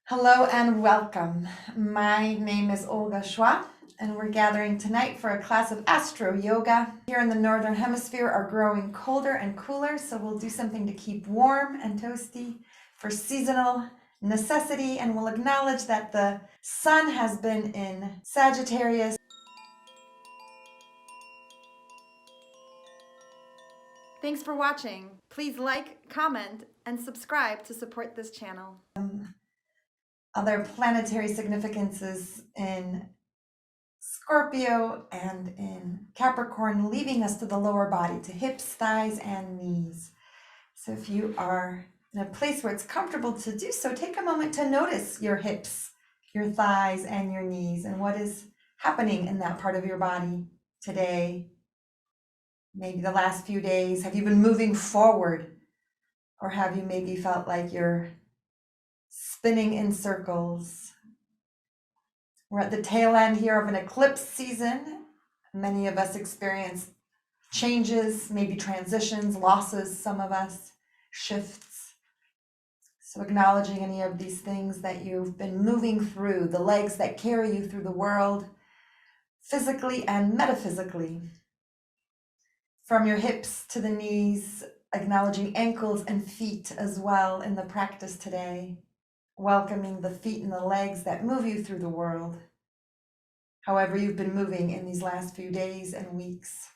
Hello and welcome. My name is Olga Chwa, and we're gathering tonight for a class of Astroyoga. Here in the Northern Hemisphere are growing colder and cooler, so we'll do something to keep warm and toasty for seasonal necessity, and we'll acknowledge that the sun has been in Sagittarius. Thanks for watching. Please like, comment, and subscribe to support this channel. Other planetary significances in Scorpio and in Capricorn, leaving us to the lower body, to hips, thighs, and knees. So if you are in a place where it's comfortable to do so, take a moment to notice your hips, your thighs, and your knees, and what is happening in that part of your body today. Maybe the last few days. Have you been moving forward? Or have you maybe felt like you're spinning in circles? We're at the tail end here of an eclipse season. Many of us experience changes, maybe transitions, losses, some of us, shifts. So acknowledging any of these things that you've been moving through, the legs that carry you through the world, physically and metaphysically. From your hips to the knees, acknowledging ankles and feet as well in the practice today. Welcoming the feet and the legs that move you through the world, however you've been moving in these last few days and weeks.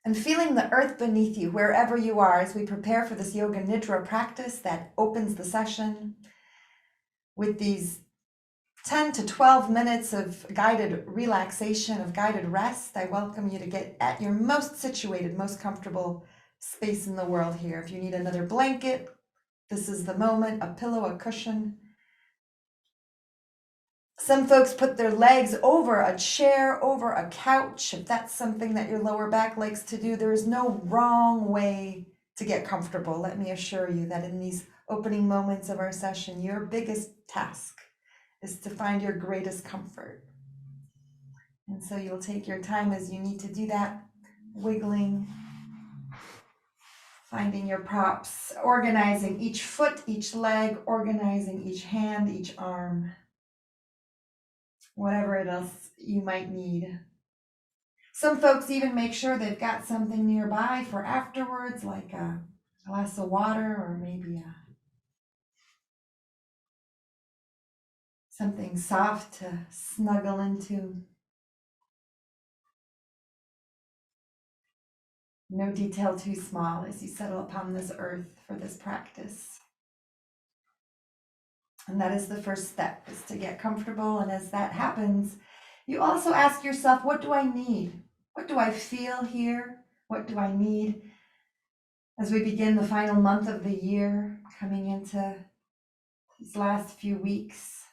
And feeling the earth beneath you, wherever you are, as we prepare for this Yoga Nidra practice that opens the session with these 10 to 12 minutes of guided relaxation, of guided rest. I welcome you to get at your most situated, most comfortable space in the world here. If you need another blanket, this is the moment, a pillow, a cushion. Some folks put their legs over a chair, over a couch. If that's something that your lower back likes to do, there is no wrong way to get comfortable. Let me assure you that in these opening moments of our session, your biggest task is to find your greatest comfort. And so you'll take your time as you need to do that, wiggling, finding your props, organizing each foot, each leg, organizing each hand, each arm, whatever else you might need. Some folks even make sure they've got something nearby for afterwards, like a glass of water or maybe something soft to snuggle into. No detail too small as you settle upon this earth for this practice. And that is the first step, is to get comfortable. And as that happens, you also ask yourself, what do I need? What do I feel here? What do I need? As we begin the final month of the year, coming into these last few weeks,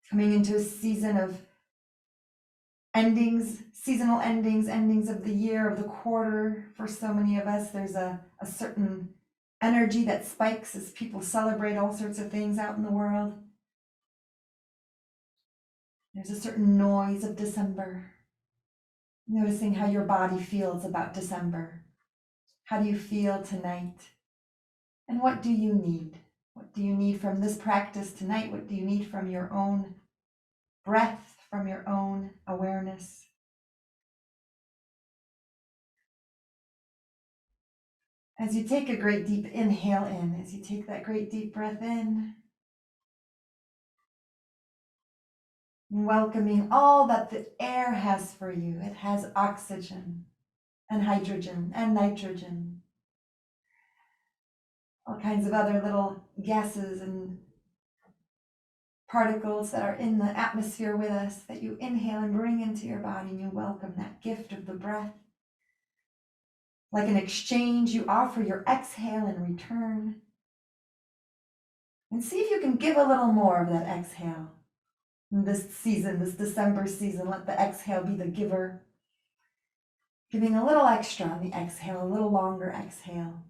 coming into a season of endings, seasonal endings, endings of the year, of the quarter. For so many of us, there's a certain energy that spikes as people celebrate all sorts of things out in the world. There's a certain noise of December. Noticing how your body feels about December. How do you feel tonight? And what do you need? What do you need from this practice tonight? What do you need from your own breath, from your own awareness? As you take a great deep inhale in, as you take that great deep breath in, welcoming all that the air has for you. It has oxygen and hydrogen and nitrogen, all kinds of other little gases and particles that are in the atmosphere with us that you inhale and bring into your body, and you welcome that gift of the breath. Like an exchange, you offer your exhale in return. And see if you can give a little more of that exhale. In this season, this December season, let the exhale be the giver. Giving a little extra on the exhale, a little longer exhale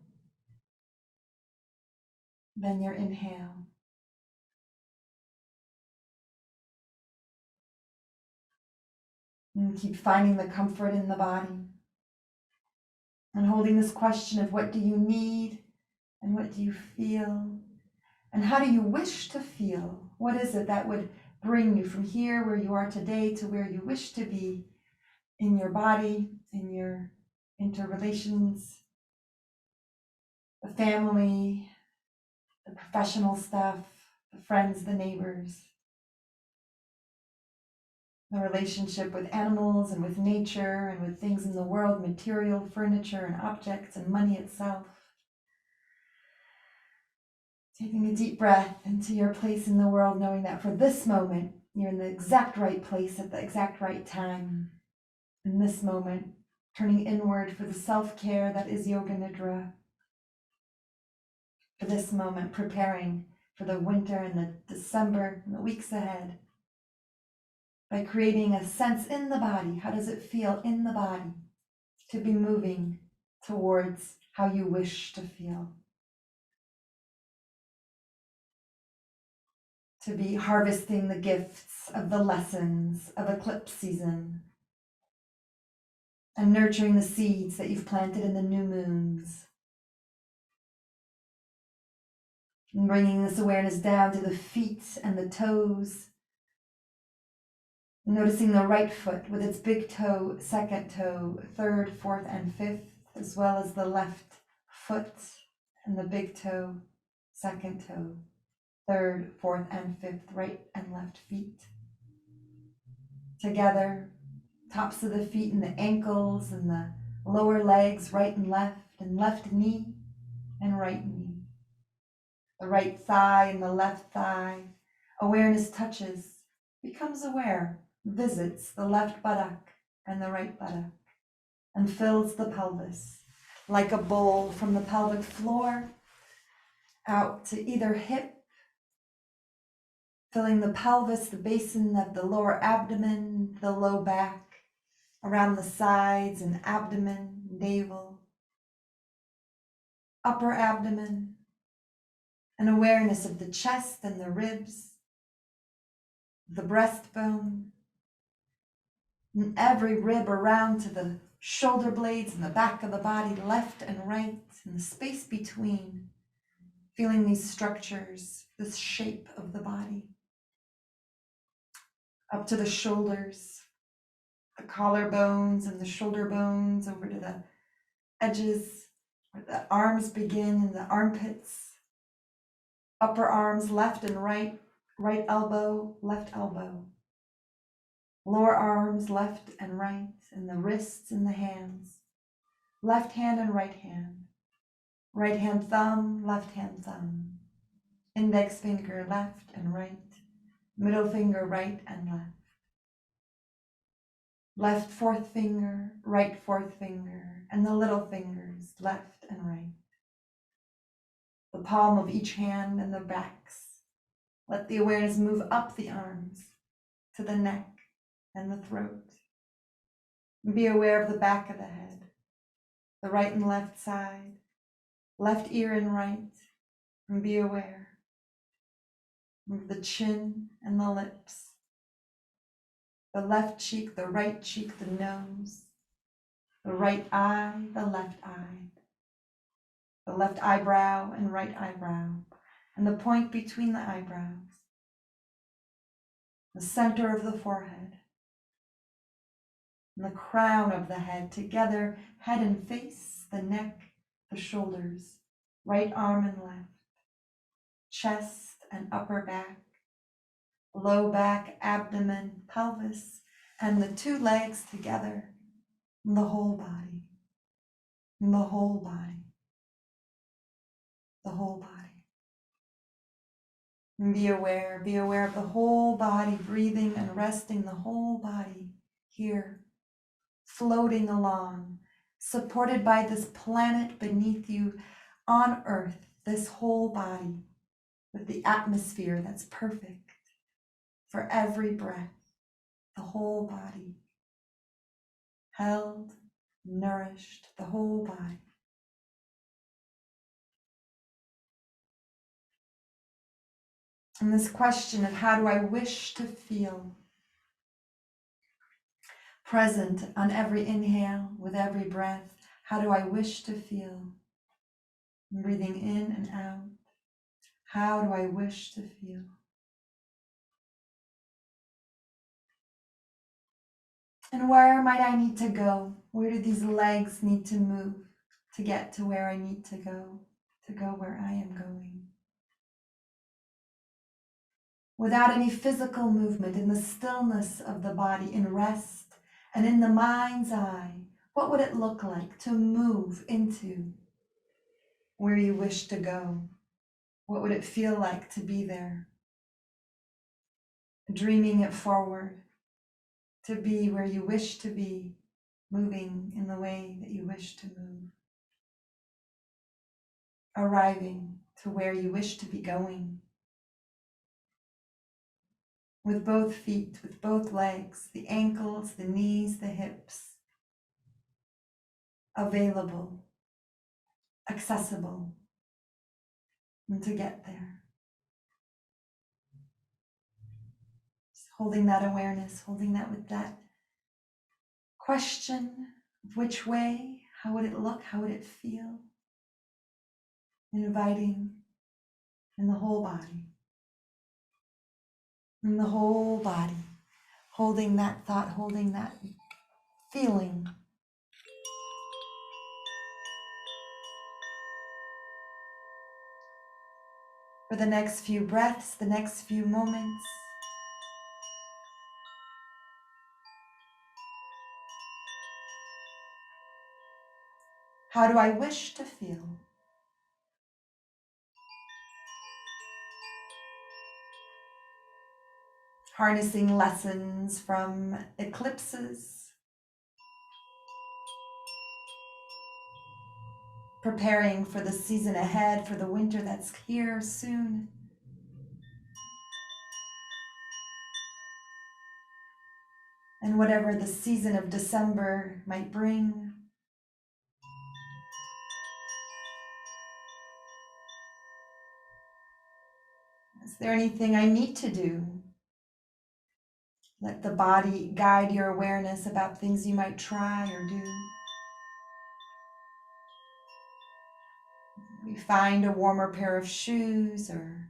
than your inhale. And keep finding the comfort in the body. And holding this question of what do you need and what do you feel? And how do you wish to feel? What is it that would bring you from here where you are today to where you wish to be in your body, in your interrelations, the family, the professional stuff, the friends, the neighbors, the relationship with animals and with nature and with things in the world, material, furniture and objects and money itself. Taking a deep breath into your place in the world, knowing that for this moment, you're in the exact right place at the exact right time. In this moment, turning inward for the self-care that is Yoga Nidra. For this moment, preparing for the winter and the December and the weeks ahead. By creating a sense in the body. How does it feel in the body to be moving towards how you wish to feel? To be harvesting the gifts of the lessons of eclipse season and nurturing the seeds that you've planted in the new moons. And bringing this awareness down to the feet and the toes. Noticing the right foot with its big toe, second toe, third, fourth, and fifth, as well as the left foot and the big toe, second toe, third, fourth, and fifth, right and left feet. Together, tops of the feet and the ankles and the lower legs, right and left knee and right knee. The right thigh and the left thigh. Awareness touches, becomes aware, visits the left buttock and the right buttock, and fills the pelvis like a bowl from the pelvic floor out to either hip, filling the pelvis, the basin of the lower abdomen, the low back, around the sides and abdomen, navel, upper abdomen, an awareness of the chest and the ribs, the breastbone, and every rib around to the shoulder blades and the back of the body, left and right, and the space between, feeling these structures, this shape of the body. Up to the shoulders, the collarbones and the shoulder bones, over to the edges where the arms begin and the armpits, upper arms left and right, right elbow, left elbow, lower arms left and right, and the wrists and the hands, left hand and right hand thumb, left hand thumb, index finger left and right, middle finger right and left fourth finger, right fourth finger, and the little fingers left and right. The palm of each hand and the backs. Let the awareness move up the arms to the neck and the throat. And be aware of the back of the head, the right and left side, left ear and right, and be aware of the chin and the lips, the left cheek, the right cheek, the nose, the right eye, the left eyebrow and right eyebrow, and the point between the eyebrows, the center of the forehead, and the crown of the head, together, head and face, the neck, the shoulders, right arm and left, chest and upper back, low back, abdomen, pelvis, and the two legs together, and the whole body, and the whole body, the whole body. And be aware of the whole body, breathing and resting the whole body here, floating along, supported by this planet beneath you on earth, this whole body with the atmosphere that's perfect for every breath, the whole body, held, nourished, the whole body. And this question of how do I wish to feel, present on every inhale with every breath, how do I wish to feel? Breathing in and out. How do I wish to feel? And where might I need to go? Where do these legs need to move to get to where I need to go where I am going? Without any physical movement, in the stillness of the body, in rest, and in the mind's eye, what would it look like to move into where you wish to go? What would it feel like to be there? Dreaming it forward, to be where you wish to be, moving in the way that you wish to move. Arriving to where you wish to be going. With both feet, with both legs, the ankles, the knees, the hips, available, accessible, and to get there. Just holding that awareness, holding that with that question of which way, how would it look, how would it feel? Inviting in the whole body. In the whole body. Holding that thought, holding that feeling. For the next few breaths, the next few moments. How do I wish to feel? Harnessing lessons from eclipses. Preparing for the season ahead, for the winter that's here soon. And whatever the season of December might bring. Is there anything I need to do? Let the body guide your awareness about things you might try or do. We find a warmer pair of shoes or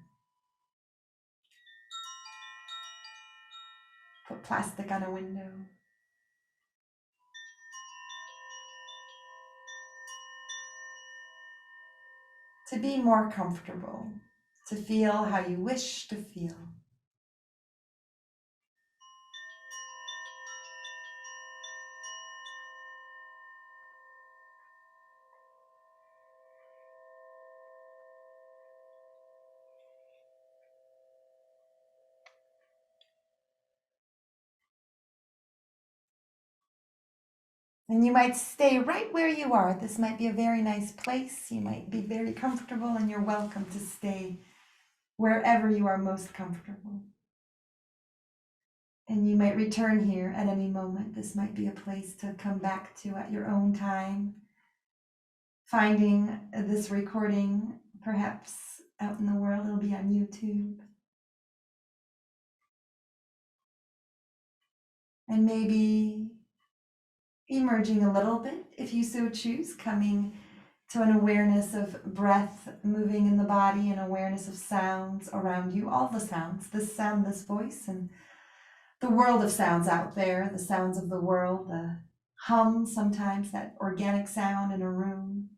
put plastic on a window. To be more comfortable, to feel how you wish to feel. And you might stay right where you are. This might be a very nice place. You might be very comfortable, and you're welcome to stay wherever you are most comfortable. And you might return here at any moment. This might be a place to come back to at your own time. Finding this recording, perhaps out in the world, it'll be on YouTube. And maybe emerging a little bit, if you so choose, coming to an awareness of breath moving in the body, an awareness of sounds around you, all the sounds, this sound, this voice, and the world of sounds out there, the sounds of the world, the hum sometimes, that organic sound in a room,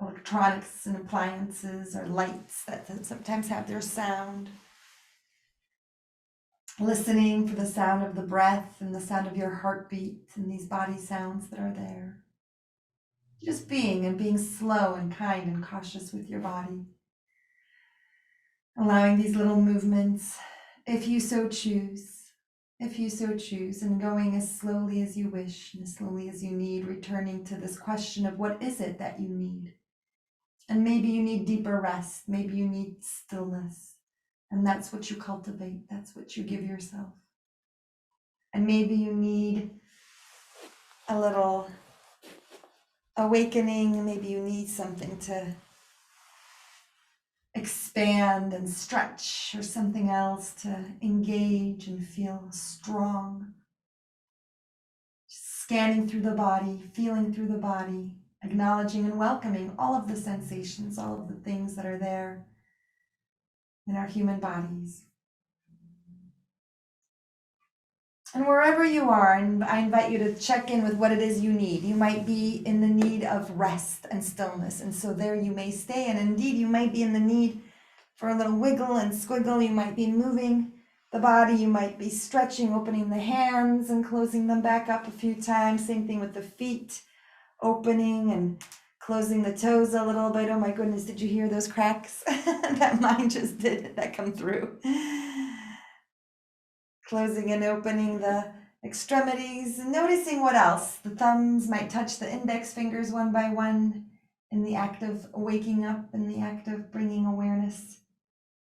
electronics and appliances or lights that sometimes have their sound. Listening for the sound of the breath and the sound of your heartbeat and these body sounds that are there. Just being and being slow and kind and cautious with your body. Allowing these little movements, if you so choose, and going as slowly as you wish and as slowly as you need, returning to this question of what is it that you need? And maybe you need deeper rest, maybe you need stillness, and that's what you cultivate, that's what you give yourself. And maybe you need a little awakening, maybe you need something to expand and stretch or something else to engage and feel strong. Scanning through the body, feeling through the body, acknowledging and welcoming all of the sensations, all of the things that are there. in our human bodies. And wherever you are, and I invite you to check in with what it is you need. You might be in the need of rest and stillness, and so there you may stay. And indeed, you might be in the need for a little wiggle and squiggle. You might be moving the body. You might be stretching, opening the hands and closing them back up a few times. Same thing with the feet, opening and closing the toes a little bit. Oh my goodness, did you hear those cracks that mine just did that come through? Closing and opening the extremities, and noticing what else. The thumbs might touch the index fingers one by one in the act of waking up, in the act of bringing awareness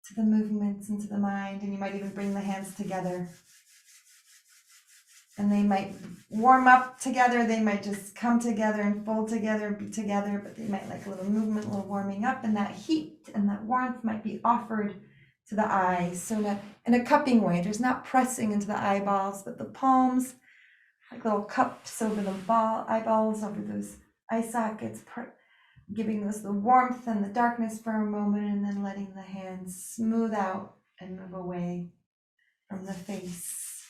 to the movements and to the mind. And you might even bring the hands together. And they might warm up together. They might just come together and fold together and be together, but they might like a little movement, a little warming up. And that heat and that warmth might be offered to the eyes. So in a cupping way, there's not pressing into the eyeballs, but the palms, like little cups over the eyeballs, over those eye sockets, giving those the warmth and the darkness for a moment, and then letting the hands smooth out and move away from the face.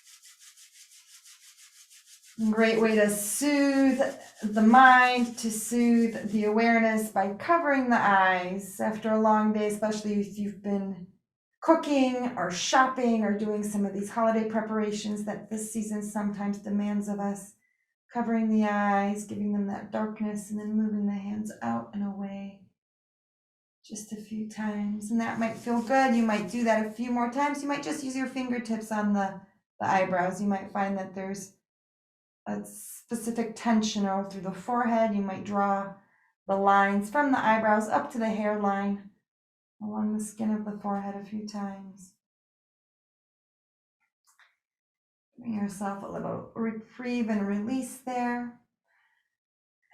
Great way to soothe the mind, to soothe the awareness by covering the eyes after a long day, especially if you've been cooking or shopping or doing some of these holiday preparations that this season sometimes demands of us. Covering the eyes, giving them that darkness, and then moving the hands out and away just a few times. And that might feel good. You might do that a few more times. You might just use your fingertips on the eyebrows. You might find that there's a specific tension all through the forehead. You might draw the lines from the eyebrows up to the hairline along the skin of the forehead a few times. Giving yourself a little reprieve and release there.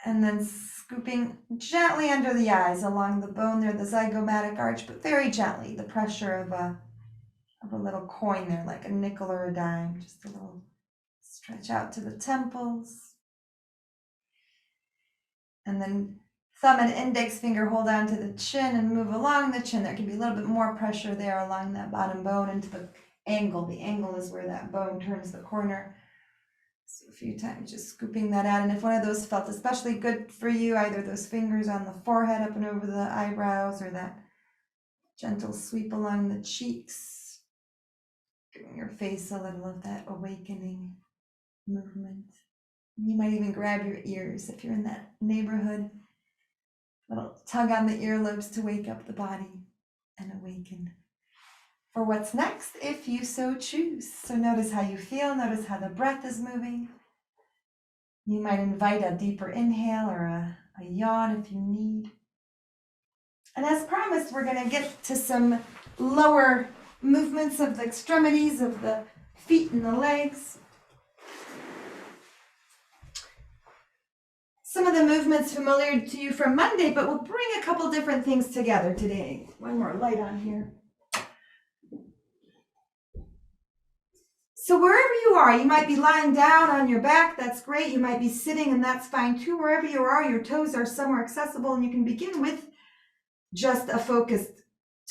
And then scooping gently under the eyes along the bone there, the zygomatic arch, but very gently, the pressure of a little coin there, like a nickel or a dime, just a little stretch out to the temples. And then thumb and index finger hold on to the chin and move along the chin. There can be a little bit more pressure there along that bottom bone into the angle. The angle is where that bone turns the corner. So a few times just scooping that out. And if one of those felt especially good for you, either those fingers on the forehead up and over the eyebrows, or that gentle sweep along the cheeks, giving your face a little of that awakening movement. You might even grab your ears if you're in that neighborhood. A little tug on the earlobes to wake up the body and awaken for what's next, if you so choose. So notice how you feel, notice how the breath is moving. You might invite a deeper inhale or a yawn if you need. And as promised, we're going to get to some lower movements of the extremities of the feet and the legs. Some of the movements familiar to you from Monday, but we'll bring a couple different things together today. One more light on here. So wherever you are, you might be lying down on your back, that's great. You might be sitting, and that's fine too. Wherever you are, your toes are somewhere accessible, and you can begin with just a focused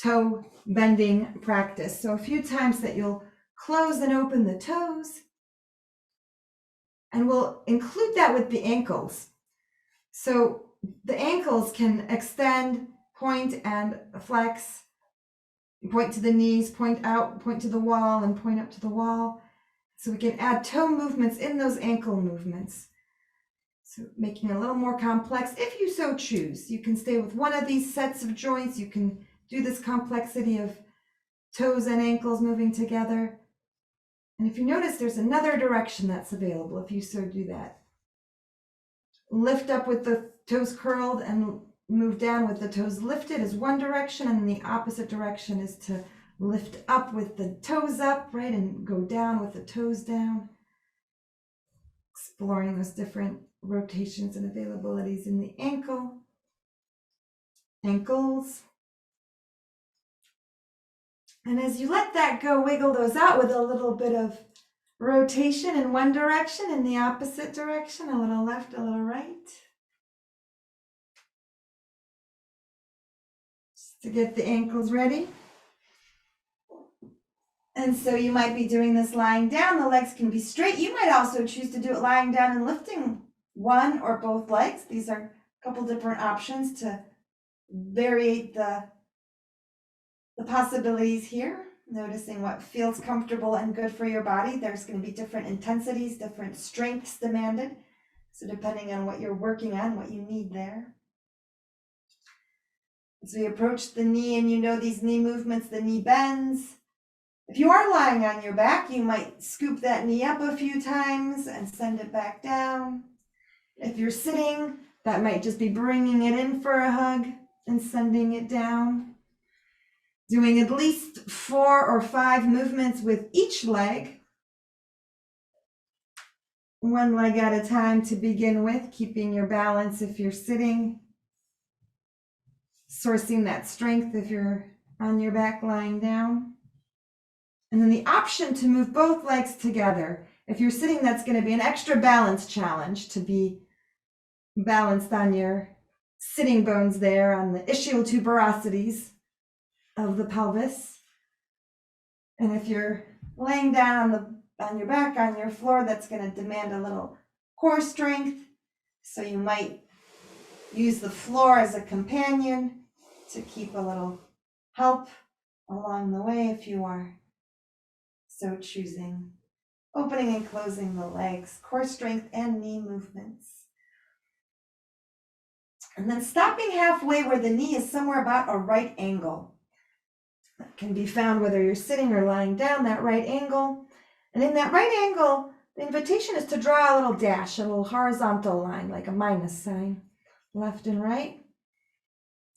toe bending practice. So a few times that you'll close and open the toes, and we'll include that with the ankles. So the ankles can extend, point, and flex. Point to the knees, point out, point to the wall, and point up to the wall. So we can add toe movements in those ankle movements. So making it a little more complex if you so choose. You can stay with one of these sets of joints. You can do this complexity of toes and ankles moving together. And if you notice, there's another direction that's available if you so do that. Lift up with the toes curled and move down with the toes lifted is one direction, and the opposite direction is to lift up with the toes up, right, and go down with the toes down. Exploring those different rotations and availabilities in the ankles. And as you let that go, wiggle those out with a little bit of rotation in one direction, in the opposite direction, a little left, a little right. Just to get the ankles ready. And so you might be doing this lying down. The legs can be straight. You might also choose to do it lying down and lifting one or both legs. These are a couple different options to vary the possibilities here. Noticing what feels comfortable and good for your body. There's going to be different intensities, different strengths demanded. So depending on what you're working on, what you need there. As we approach the knee, and you know these knee movements, the knee bends. If you are lying on your back, you might scoop that knee up a few times and send it back down. If you're sitting, that might just be bringing it in for a hug and sending it down. Doing at least 4 or 5 movements with each leg. One leg at a time to begin with, keeping your balance if you're sitting. Sourcing that strength if you're on your back lying down. And then the option to move both legs together. If you're sitting, that's going to be an extra balance challenge to be balanced on your sitting bones there, on the ischial tuberosities of the pelvis. And if you're laying down on your back, on your floor, that's going to demand a little core strength. So you might use the floor as a companion to keep a little help along the way if you are so choosing. Opening and closing the legs, core strength and knee movements. And then stopping halfway where the knee is somewhere about a right angle. That can be found whether you're sitting or lying down, that right angle. And in that right angle, the invitation is to draw a little dash, a little horizontal line, like a minus sign, left and right.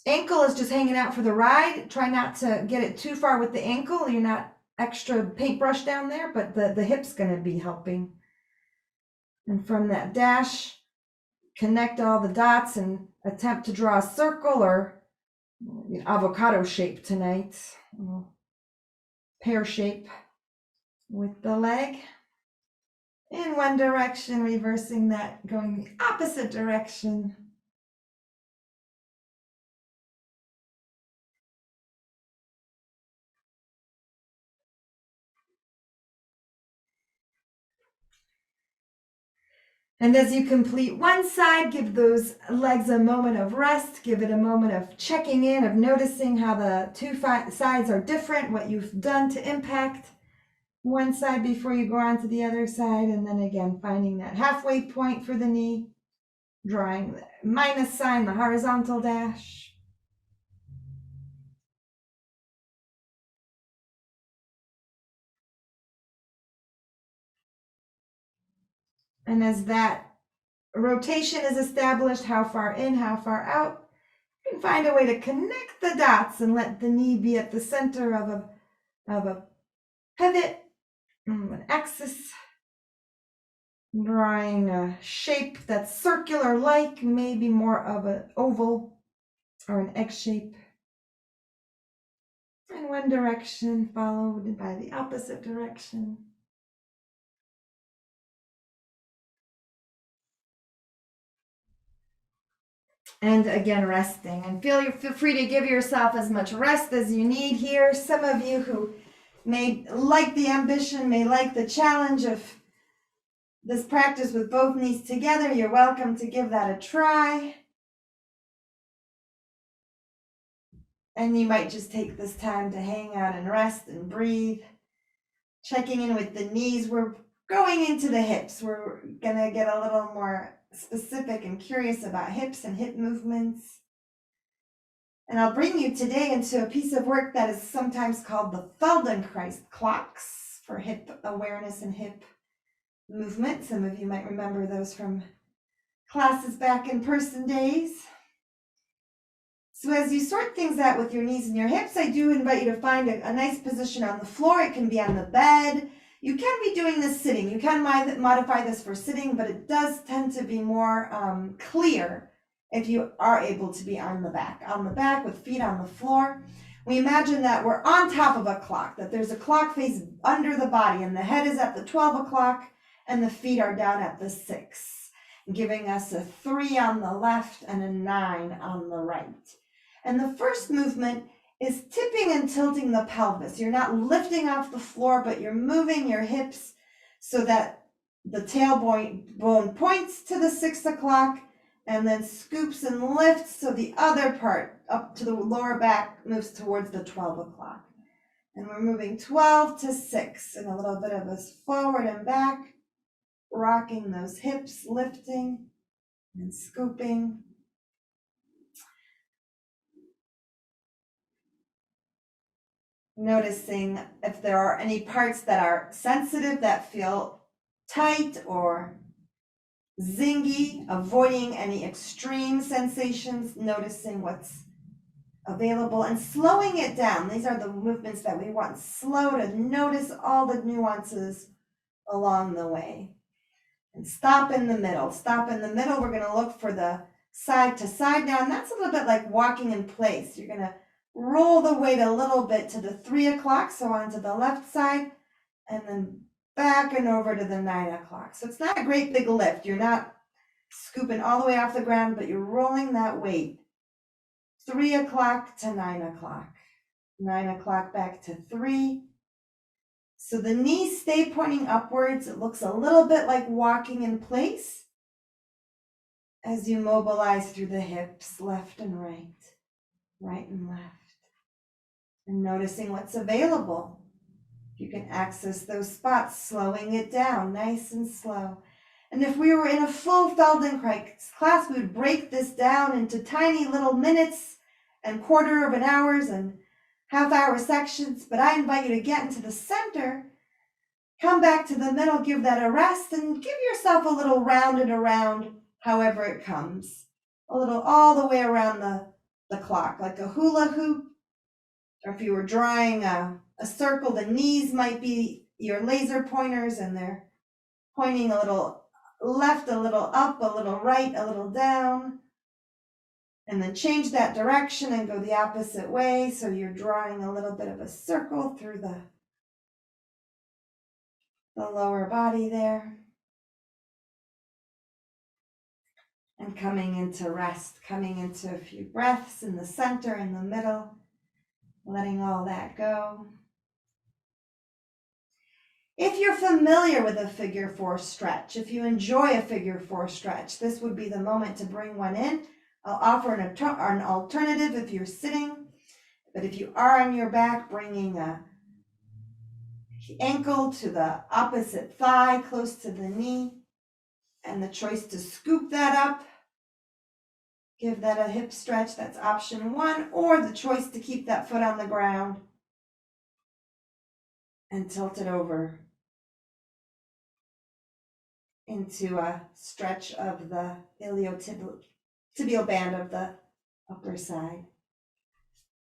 Ankle is just hanging out for the ride. Try not to get it too far with the ankle. You're not extra paintbrush down there, but the hip's going to be helping. And from that dash, connect all the dots and attempt to draw a circle or an avocado shape tonight. Pear shape with the leg. In one direction, reversing that, going the opposite direction. And as you complete one side, give those legs a moment of rest, give it a moment of checking in, of noticing how the two sides are different, what you've done to impact one side before you go on to the other side. And then again, finding that halfway point for the knee, drawing the minus sign, the horizontal dash. And as that rotation is established, how far in, how far out, you can find a way to connect the dots and let the knee be at the center of a pivot, an axis, drawing a shape that's circular-like, maybe more of an oval or an egg shape. In one direction, followed by the opposite direction. And again, resting. And feel free to give yourself as much rest as you need here. Some of you who may like the ambition, may like the challenge of this practice with both knees together, you're welcome to give that a try. And you might just take this time to hang out and rest and breathe. Checking in with the knees. We're going into the hips. We're going to get a little more specific and curious about hips and hip movements. And I'll bring you today into a piece of work that is sometimes called the Feldenkrais clocks for hip awareness and hip movement. Some of you might remember those from classes back in person days. So as you sort things out with your knees and your hips, I do invite you to find a nice position on the floor. It can be on the bed. You can be doing this sitting. You can modify this for sitting, but it does tend to be more clear if you are able to be on the back with feet on the floor. We imagine that we're on top of a clock, that there's a clock face under the body, and the head is at the 12 o'clock, and the feet are down at the 6, giving us a 3 on the left and a 9 on the right. And the first movement is tipping and tilting the pelvis. You're not lifting off the floor, but you're moving your hips so that the tailbone points to the 6 o'clock and then scoops and lifts so the other part up to the lower back moves towards the 12 o'clock. And we're moving 12 to 6 and a little bit of a forward and back, rocking those hips, lifting and scooping. Noticing if there are any parts that are sensitive that feel tight or zingy, avoiding any extreme sensations, noticing what's available and slowing it down. These are the movements that we want slow, to notice all the nuances along the way. And stop in the middle. Stop in the middle. We're going to look for the side to side now, and that's a little bit like walking in place. You're going to roll the weight a little bit to the 3 o'clock, so onto the left side, and then back and over to the 9 o'clock. So it's not a great big lift. You're not scooping all the way off the ground, but you're rolling that weight. 3 o'clock to 9 o'clock. 9 o'clock back to 3. So the knees stay pointing upwards. It looks a little bit like walking in place as you mobilize through the hips, left and right, right and left. And noticing what's available. You can access those spots, slowing it down, nice and slow. And if we were in a full Feldenkrais class, we would break this down into tiny little minutes and quarter of an hours and half-hour sections. But I invite you to get into the center, come back to the middle, give that a rest, and give yourself a little round and around, however it comes. A little all the way around the clock, like a hula hoop. Or if you were drawing a circle, the knees might be your laser pointers, and they're pointing a little left, a little up, a little right, a little down. And then change that direction and go the opposite way. So you're drawing a little bit of a circle through the lower body there. And coming into rest, coming into a few breaths in the center, in the middle. Letting all that go. If you're familiar with a figure 4 stretch, if you enjoy a figure 4 stretch, this would be the moment to bring one in. I'll offer an alternative if you're sitting, but if you are on your back, bringing a ankle to the opposite thigh, close to the knee, and the choice to scoop that up. Give that a hip stretch, that's option 1, or the choice to keep that foot on the ground and tilt it over into a stretch of the iliotibial band of the upper side.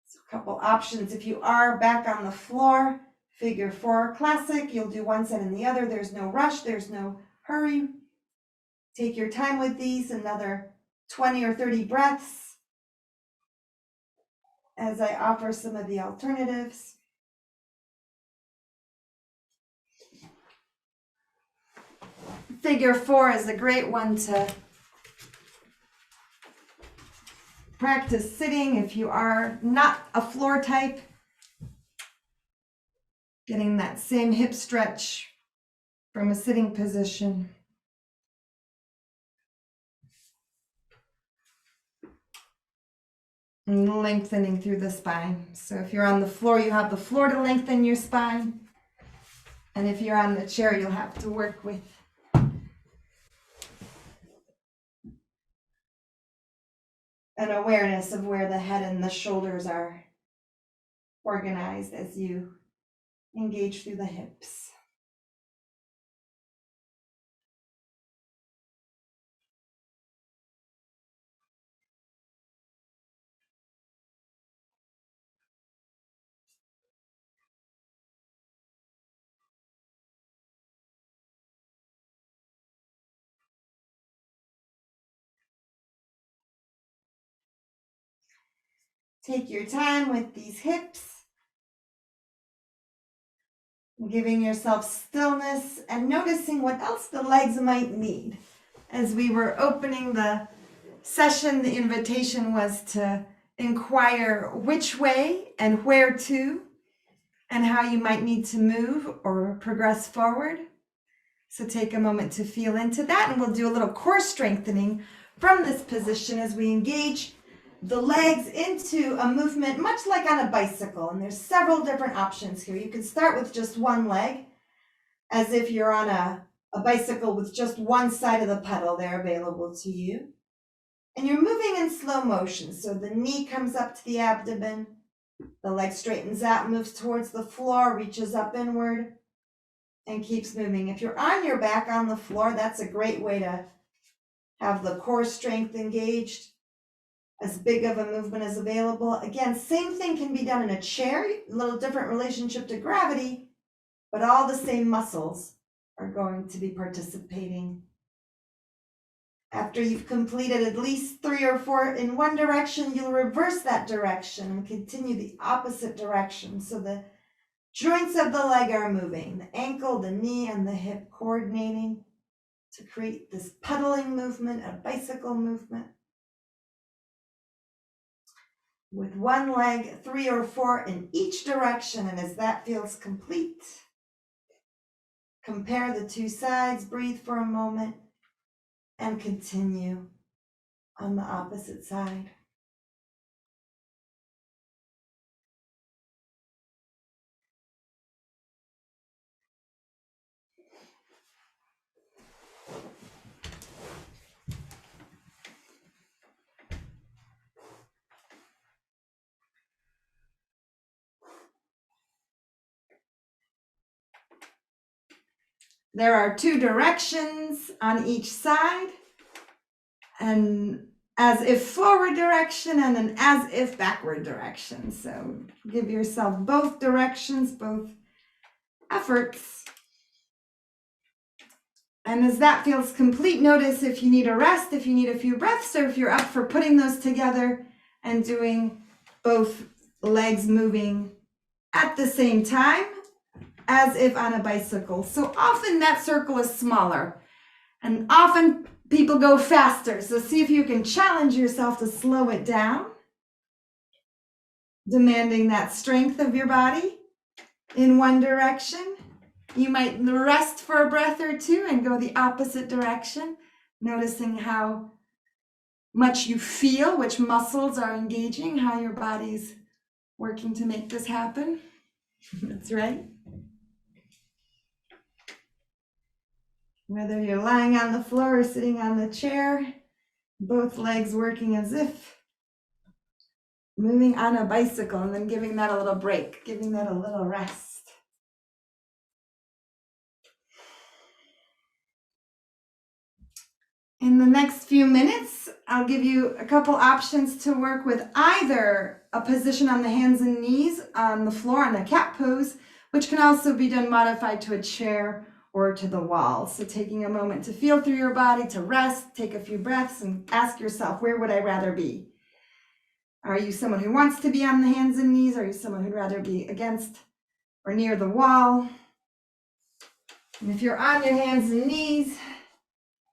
So a couple options. If you are back on the floor, figure 4 classic, you'll do one set and the other. There's no rush, there's no hurry. Take your time with these, another 20 or 30 breaths as I offer some of the alternatives. Figure 4 is a great one to practice sitting if you are not a floor type. Getting that same hip stretch from a sitting position. And lengthening through the spine. So if you're on the floor, you have the floor to lengthen your spine. And if you're on the chair, you'll have to work with an awareness of where the head and the shoulders are organized as you engage through the hips. Take your time with these hips, giving yourself stillness and noticing what else the legs might need. As we were opening the session, the invitation was to inquire which way and where to, and how you might need to move or progress forward. So take a moment to feel into that, and we'll do a little core strengthening from this position as we engage the legs into a movement much like on a bicycle. And there's several different options here. You can start with just one leg, as if you're on a bicycle with just one side of the pedal there available to you. And you're moving in slow motion. So the knee comes up to the abdomen, the leg straightens out, moves towards the floor, reaches up inward, and keeps moving. If you're on your back on the floor, that's a great way to have the core strength engaged, as big of a movement as available. Again, same thing can be done in a chair, a little different relationship to gravity, but all the same muscles are going to be participating. After you've completed at least 3 or 4 in one direction, you'll reverse that direction and continue the opposite direction. So the joints of the leg are moving, the ankle, the knee, and the hip coordinating to create this pedaling movement, a bicycle movement. With one leg, 3 or 4 in each direction, and as that feels complete, compare the 2 sides, breathe for a moment, and continue on the opposite side. There are 2 directions on each side, an as if forward direction and an as if backward direction. So give yourself both directions, both efforts. And as that feels complete, notice if you need a rest, if you need a few breaths, or if you're up for putting those together and doing both legs moving at the same time, as if on a bicycle. So often that circle is smaller, and often people go faster. So see if you can challenge yourself to slow it down, demanding that strength of your body in one direction. You might rest for a breath or 2 and go the opposite direction, noticing how much you feel, which muscles are engaging, how your body's working to make this happen. That's right. Whether you're lying on the floor or sitting on the chair, both legs working as if moving on a bicycle, and then giving that a little break, giving that a little rest. In the next few minutes, I'll give you a couple options to work with, either a position on the hands and knees on the floor on a cat pose, which can also be done modified to a chair or to the wall. So taking a moment to feel through your body, to rest, take a few breaths, and ask yourself, where would I rather be? Are you someone who wants to be on the hands and knees? Are you someone who'd rather be against or near the wall? And if you're on your hands and knees,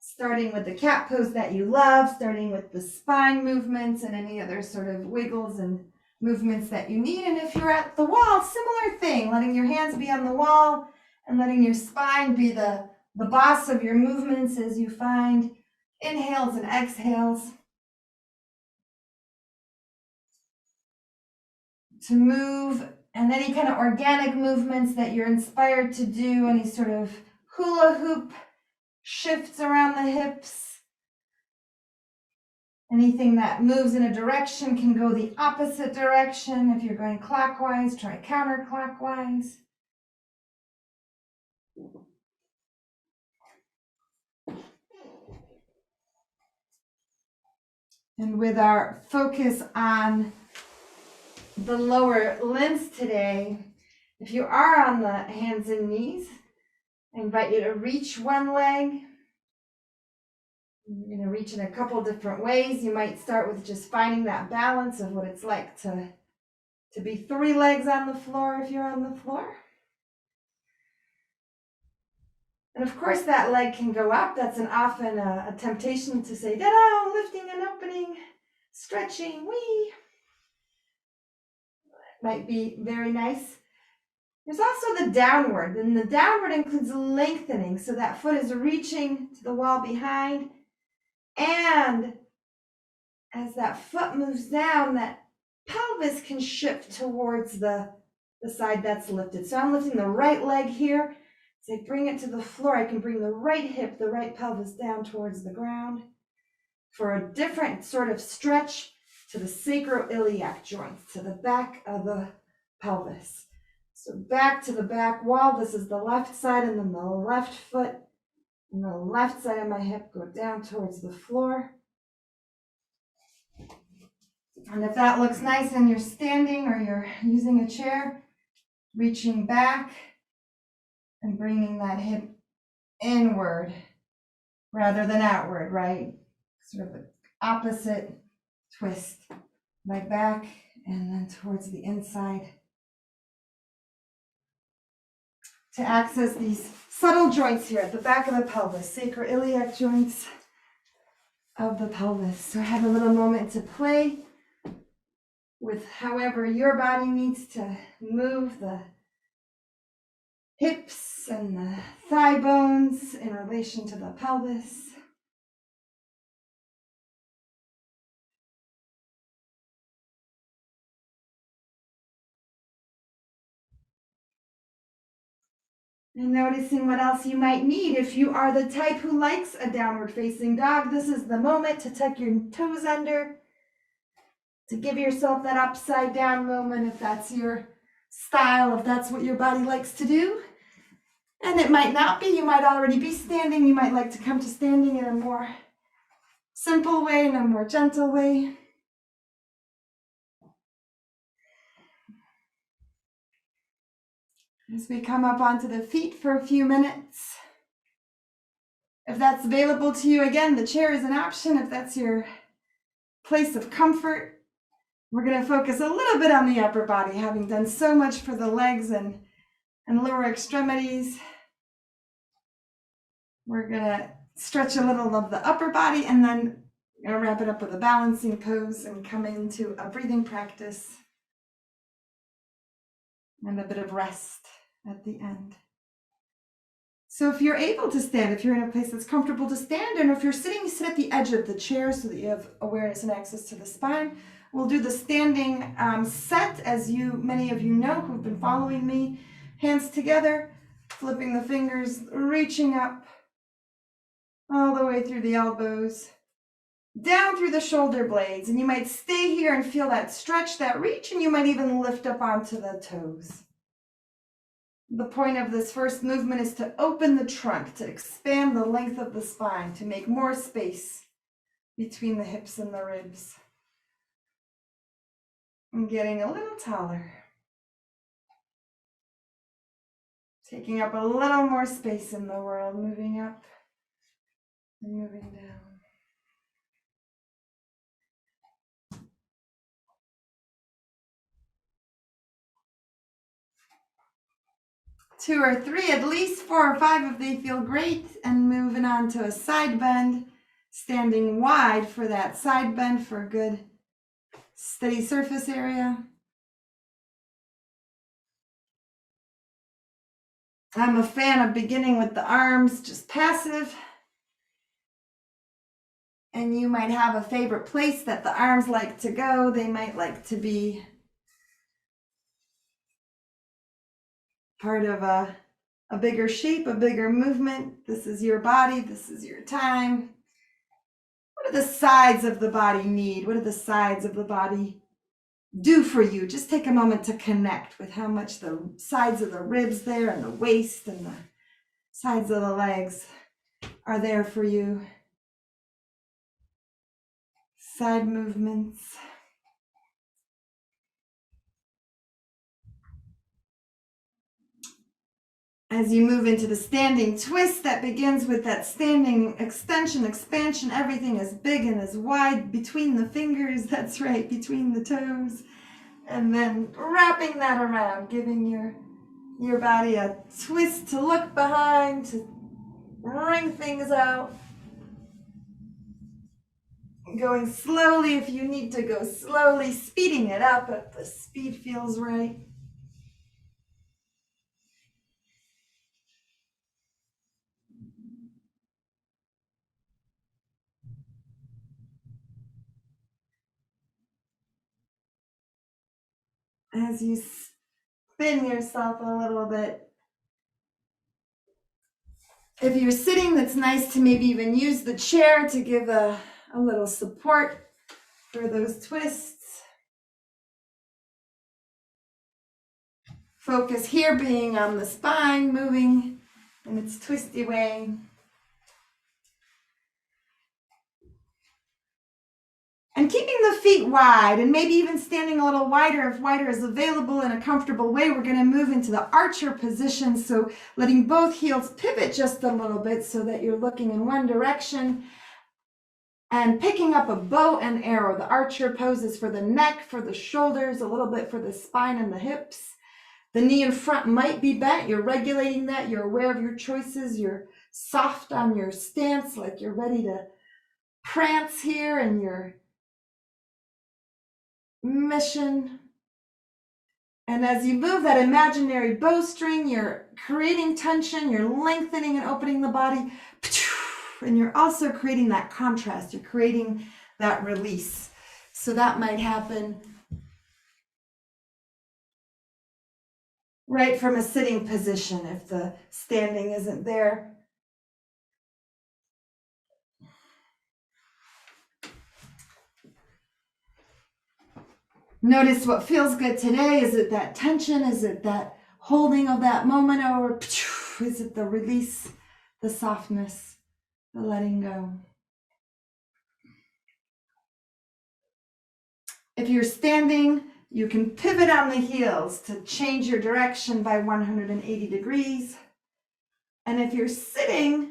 starting with the cat pose that you love, starting with the spine movements and any other sort of wiggles and movements that you need. And if you're at the wall, similar thing, letting your hands be on the wall and letting your spine be the boss of your movements as you find inhales and exhales to move, and any kind of organic movements that you're inspired to do, any sort of hula hoop shifts around the hips. Anything that moves in a direction can go the opposite direction. If you're going clockwise, try counterclockwise. And with our focus on the lower limbs today, if you are on the hands and knees, I invite you to reach one leg. You're going to reach in a couple different ways. You might start with just finding that balance of what it's like to be 3 legs on the floor if you're on the floor. And of course that leg can go up. That's often a temptation to say, da-da, lifting and opening, stretching, wee. might be very nice. There's also the downward, and the downward includes lengthening, so that foot is reaching to the wall behind, and as that foot moves down, that pelvis can shift towards the side that's lifted. So I'm lifting the right leg here. As I bring it to the floor, I can bring the right hip, the right pelvis down towards the ground for a different sort of stretch to the sacroiliac joints, to the back of the pelvis. So back to the back wall. This is the left side, and then the left foot and the left side of my hip go down towards the floor. And if that looks nice and you're standing or you're using a chair, reaching back and bringing that hip inward rather than outward, right? Sort of an opposite twist. Leg back and then towards the inside. To access these subtle joints here at the back of the pelvis, sacroiliac joints of the pelvis. So have a little moment to play with however your body needs to move the hips and the thigh bones in relation to the pelvis. And noticing what else you might need. If you are the type who likes a downward facing dog, this is the moment to tuck your toes under, to give yourself that upside down moment if that's your style, if that's what your body likes to do. And it might not be, you might already be standing, you might like to come to standing in a more simple way, in a more gentle way. As we come up onto the feet for a few minutes. If that's available to you, again, the chair is an option. If that's your place of comfort, we're going to focus a little bit on the upper body, having done so much for the legs and lower extremities. We're going to stretch a little of the upper body, and then we're going to wrap it up with a balancing pose and come into a breathing practice and a bit of rest at the end. So if you're able to stand, if you're in a place that's comfortable to stand, and if you're sitting, you sit at the edge of the chair so that you have awareness and access to the spine. We'll do the standing set, as many of you know who've been following me. Hands together, flipping the fingers, reaching up all the way through the elbows, down through the shoulder blades. And you might stay here and feel that stretch, that reach, and you might even lift up onto the toes. The point of this first movement is to open the trunk, to expand the length of the spine, to make more space between the hips and the ribs. And getting a little taller. Taking up a little more space in the world, moving up and moving down. 2 or 3, at least 4 or 5 if they feel great, and moving on to a side bend, standing wide for that side bend for a good steady surface area. I'm a fan of beginning with the arms, just passive. And you might have a favorite place that the arms like to go. They might like to be part of a bigger shape, a bigger movement. This is your body. This is your time. What do the sides of the body need? What do the sides of the body do for you? Just take a moment to connect with how much the sides of the ribs there and the waist and the sides of the legs are there for you. Side movements. As you move into the standing twist, that begins with that standing extension, expansion. Everything is big and is wide between the fingers. That's right, between the toes. And then wrapping that around, giving your body a twist to look behind, to wring things out. Going slowly if you need to go slowly, speeding it up if the speed feels right. As you spin yourself a little bit. If you're sitting, that's nice to maybe even use the chair to give a little support for those twists. Focus here being on the spine, moving in its twisty way. And keeping the feet wide and maybe even standing a little wider if wider is available in a comfortable way. We're going to move into the archer position. So letting both heels pivot just a little bit so that you're looking in one direction and picking up a bow and arrow. The archer pose is for the neck, for the shoulders, a little bit for the spine and the hips. The knee in front might be bent. You're regulating that. You're aware of your choices. You're soft on your stance, like you're ready to prance here and your mission. And as you move that imaginary bowstring, you're creating tension, you're lengthening and opening the body, and you're also creating that contrast, you're creating that release. So that might happen right from a sitting position if the standing isn't there. Notice what feels good today. Is it that tension? Is it that holding of that moment? Or is it the release, the softness, the letting go? If you're standing, you can pivot on the heels to change your direction by 180 degrees. And if you're sitting,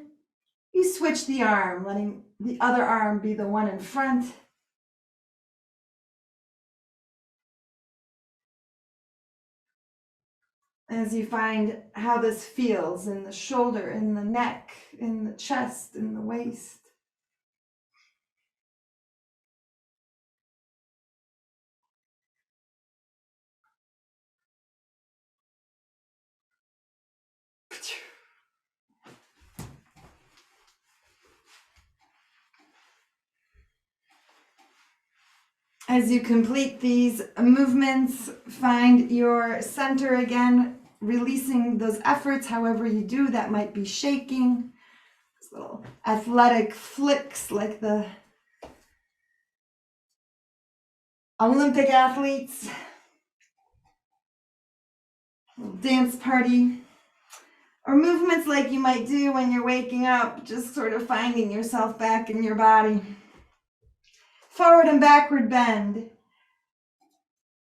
you switch the arm, letting the other arm be the one in front. As you find how this feels in the shoulder, in the neck, in the chest, in the waist. As you complete these movements, find your center again, releasing those efforts, however you do. That might be shaking, those little athletic flicks like the Olympic athletes, dance party, or movements like you might do when you're waking up, just sort of finding yourself back in your body. Forward and backward bend.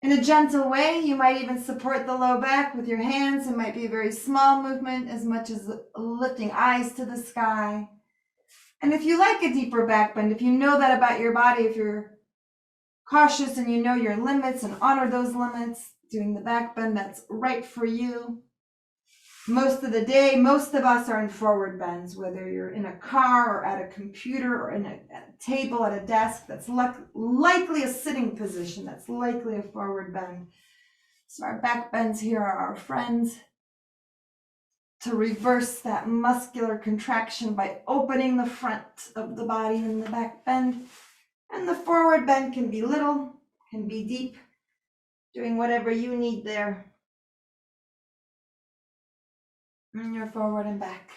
In a gentle way, you might even support the low back with your hands. It might be a very small movement, as much as lifting eyes to the sky. And if you like a deeper back bend, if you know that about your body, if you're cautious and you know your limits and honor those limits, doing the back bend that's right for you. Most of the day, most of us are in forward bends, whether you're in a car or at a computer or at a table, at a desk. That's likely a sitting position. That's likely a forward bend. So our back bends here are our friends. To reverse that muscular contraction by opening the front of the body in the back bend. And the forward bend can be little, can be deep, doing whatever you need there. And you're forward and back.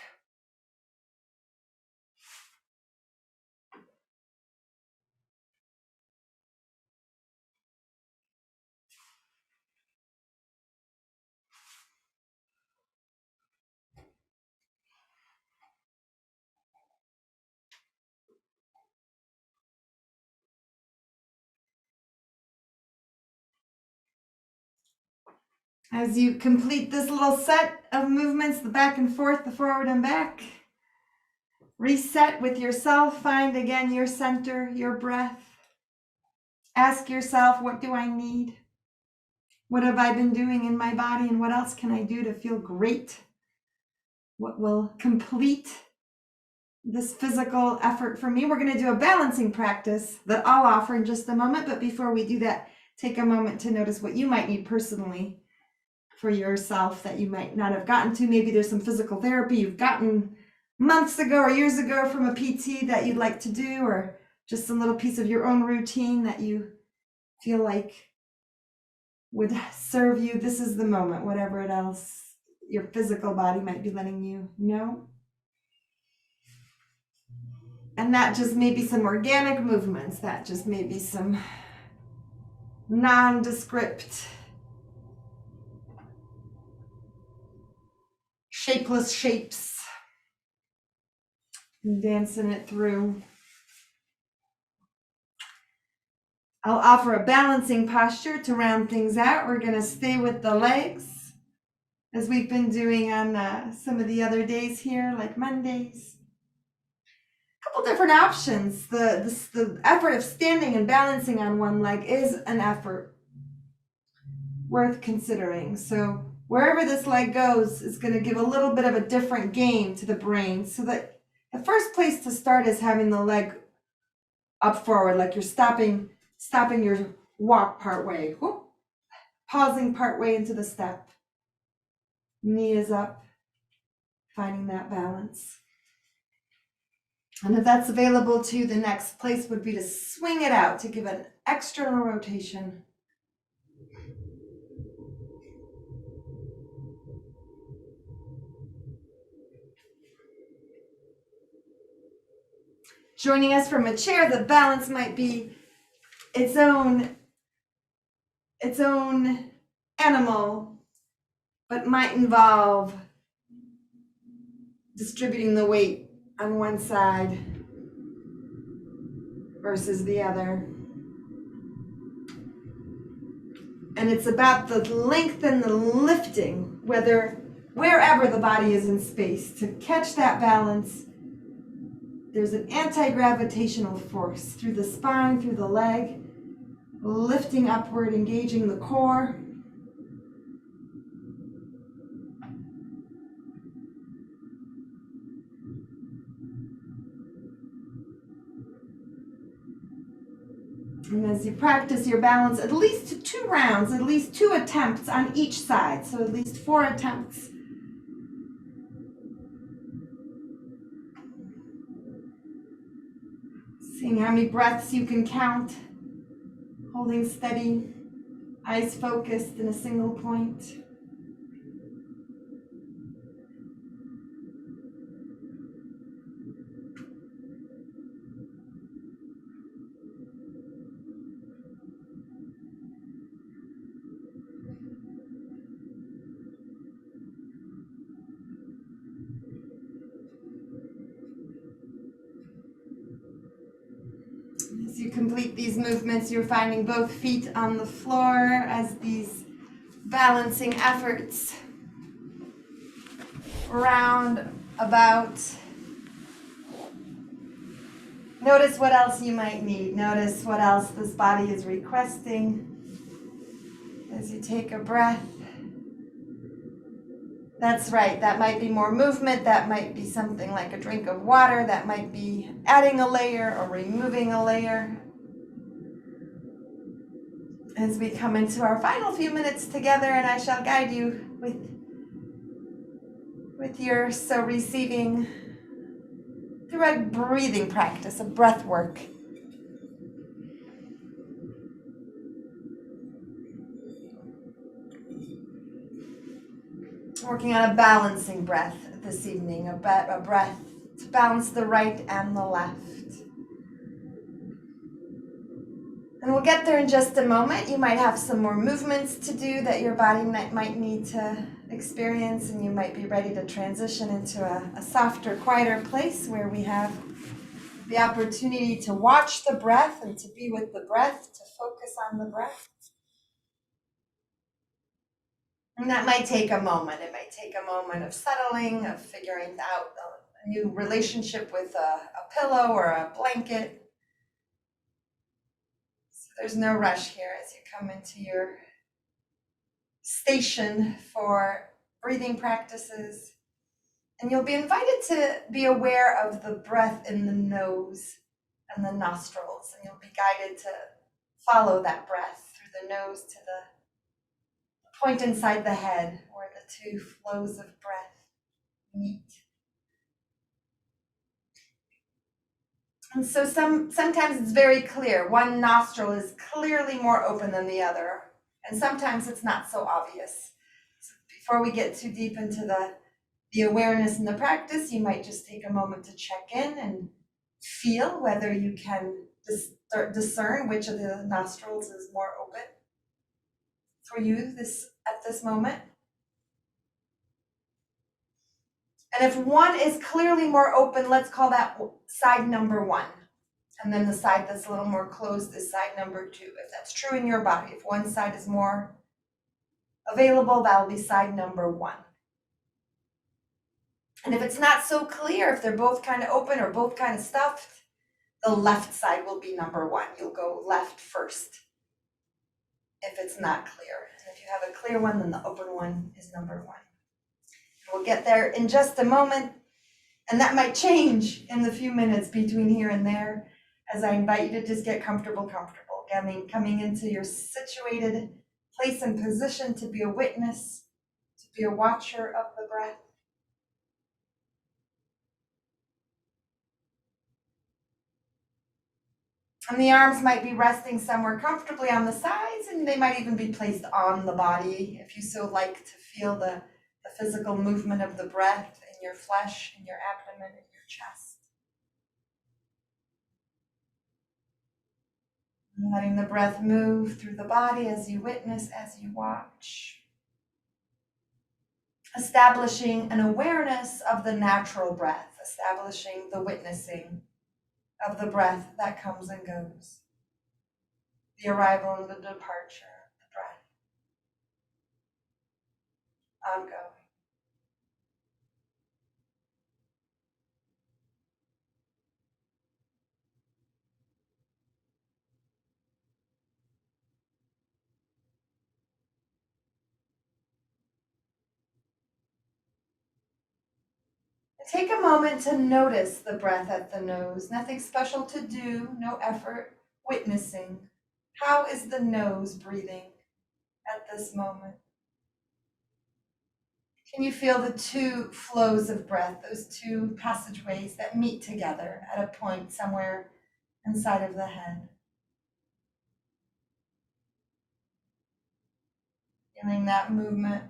As you complete this little set of movements, the back and forth, the forward and back, reset with yourself, find again your center, your breath. Ask yourself, what do I need? What have I been doing in my body, and what else can I do to feel great? What will complete this physical effort for me. We're going to do a balancing practice that I'll offer in just a moment. But before we do that, take a moment to notice what you might need personally for yourself that you might not have gotten to. Maybe there's some physical therapy you've gotten months ago or years ago from a PT that you'd like to do, or just some little piece of your own routine that you feel like would serve you. This is the moment, whatever it else your physical body might be letting you know. And that just may be some organic movements, that just may be some nondescript, shapeless shapes, dancing it through. I'll offer a balancing posture to round things out. We're going to stay with the legs as we've been doing on some of the other days here, like Mondays. A couple different options. The effort of standing and balancing on one leg is an effort worth considering. So wherever this leg goes is going to give a little bit of a different game to the brain. So that the first place to start is having the leg up forward, like you're stopping your walk part way. Whoop. Pausing part way into the step. Knee is up, finding that balance. And if that's available to you, the next place would be to swing it out to give an external rotation. Joining us from a chair, the balance might be its own animal, but might involve distributing the weight on one side versus the other. And it's about the length and the lifting, wherever the body is in space, to catch that balance. There's an anti-gravitational force through the spine, through the leg, lifting upward, engaging the core. And as you practice your balance, at least 2 rounds, at least 2 attempts on each side. So at least 4 attempts. Seeing how many breaths you can count. Holding steady, eyes focused in a single point. As you complete these movements, you're finding both feet on the floor as these balancing efforts round about. Notice what else you might need. Notice what else this body is requesting as you take a breath. That's right, that might be more movement, that might be something like a drink of water, that might be adding a layer or removing a layer. As we come into our final few minutes together, and I shall guide you with your receiving through a breathing practice, a breath work. Working on a balancing breath this evening, a breath to balance the right and the left. And we'll get there in just a moment. You might have some more movements to do that your body might need to experience, and you might be ready to transition into a softer, quieter place where we have the opportunity to watch the breath and to be with the breath, to focus on the breath. And that might take a moment. It might take a moment of settling, of figuring out a new relationship with a pillow or a blanket. So there's no rush here as you come into your station for breathing practices. And you'll be invited to be aware of the breath in the nose and the nostrils, and you'll be guided to follow that breath through the nose to the point inside the head where the two flows of breath meet. And so sometimes it's very clear. One nostril is clearly more open than the other, and sometimes it's not so obvious. So before we get too deep into the awareness and the practice, you might just take a moment to check in and feel whether you can discern which of the nostrils is more open for you at this moment. And if one is clearly more open, let's call that side number one. And then the side that's a little more closed is side number two. If that's true in your body, if one side is more available, that'll be side number one. And if it's not so clear, if they're both kind of open or both kind of stuffed, the left side will be number one. You'll go left first if it's not clear. And if you have a clear one, then the open one is number one. We'll get there in just a moment, and that might change in the few minutes between here and there as I invite you to just get comfortable, coming into your situated place and position to be a witness, to be a watcher of the breath. And the arms might be resting somewhere comfortably on the sides, and they might even be placed on the body if you so like to feel the physical movement of the breath in your flesh, in your abdomen, in your chest. And letting the breath move through the body as you witness, as you watch. Establishing an awareness of the natural breath, establishing the witnessing of the breath that comes and goes. The arrival and the departure of the breath. Ongoing. Take a moment to notice the breath at the nose. Nothing special to do, no effort. Witnessing. How is the nose breathing at this moment? Can you feel the two flows of breath, those two passageways that meet together at a point somewhere inside of the head? Feeling that movement.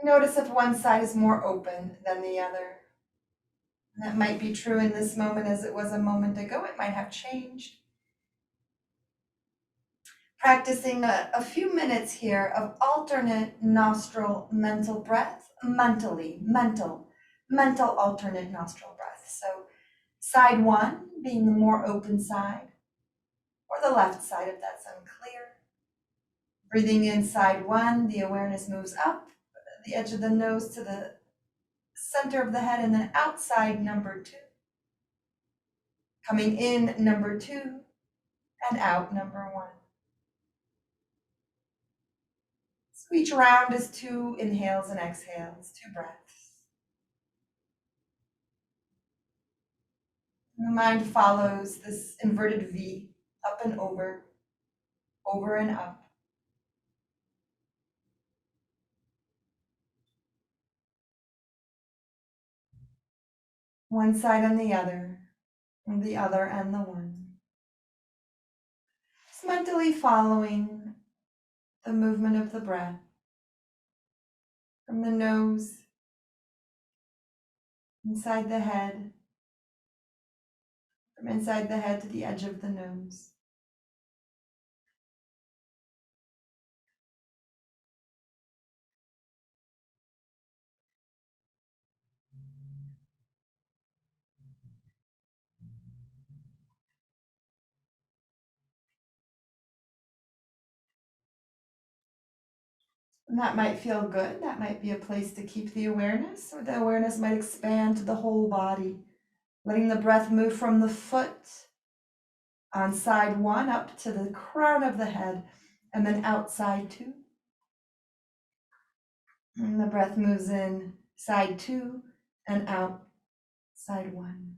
Notice if one side is more open than the other. And that might be true in this moment as it was a moment ago. It might have changed. Practicing a few minutes here of alternate nostril mental breath, mental alternate nostril breath. So side one being the more open side, or the left side if that's unclear. Breathing in side one, the awareness moves up the edge of the nose to the center of the head, and then outside number two. Coming in number two, and out number one. So each round is 2 inhales and exhales, 2 breaths. And the mind follows this inverted V, up and over and up. One side and the other and the one. Just mentally following the movement of the breath from the nose, inside the head, from inside the head to the edge of the nose. And that might feel good. That might be a place to keep the awareness, or the awareness might expand to the whole body letting the breath move from the foot on side 1 up to the crown of the head, and then out side 2. And the breath moves in side 2 and out side 1.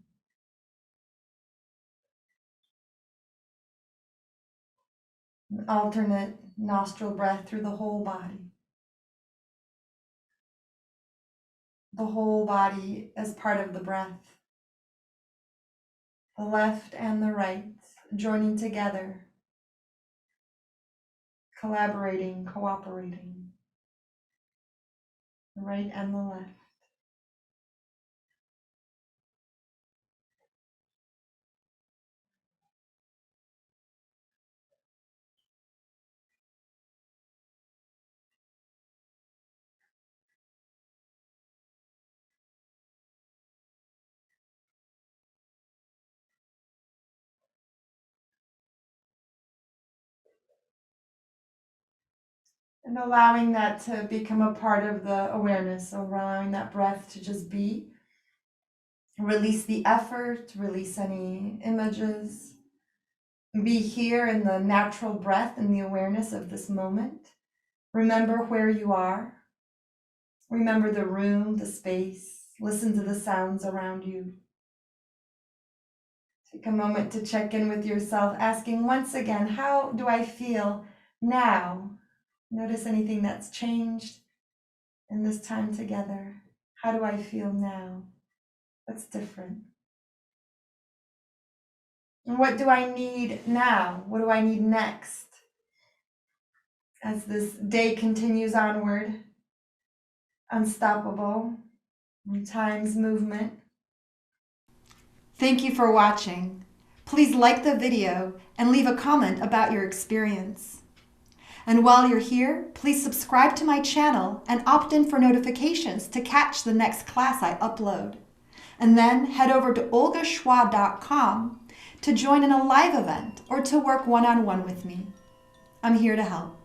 An alternate nostril breath through the whole body. The whole body as part of the breath. The left and the right joining together, collaborating, cooperating. The right and the left. And allowing that to become a part of the awareness, so allowing that breath to just be. Release the effort, release any images. Be here in the natural breath and the awareness of this moment. Remember where you are. Remember the room, the space. Listen to the sounds around you. Take a moment to check in with yourself, asking once again, how do I feel now? Notice anything that's changed in this time together. How do I feel now? What's different? And what do I need now? What do I need next? As this day continues onward, unstoppable, in time's movement. Thank you for watching. Please like the video and leave a comment about your experience. And while you're here, please subscribe to my channel and opt in for notifications to catch the next class I upload. And then head over to olgachwa.com to join in a live event or to work one-on-one with me. I'm here to help.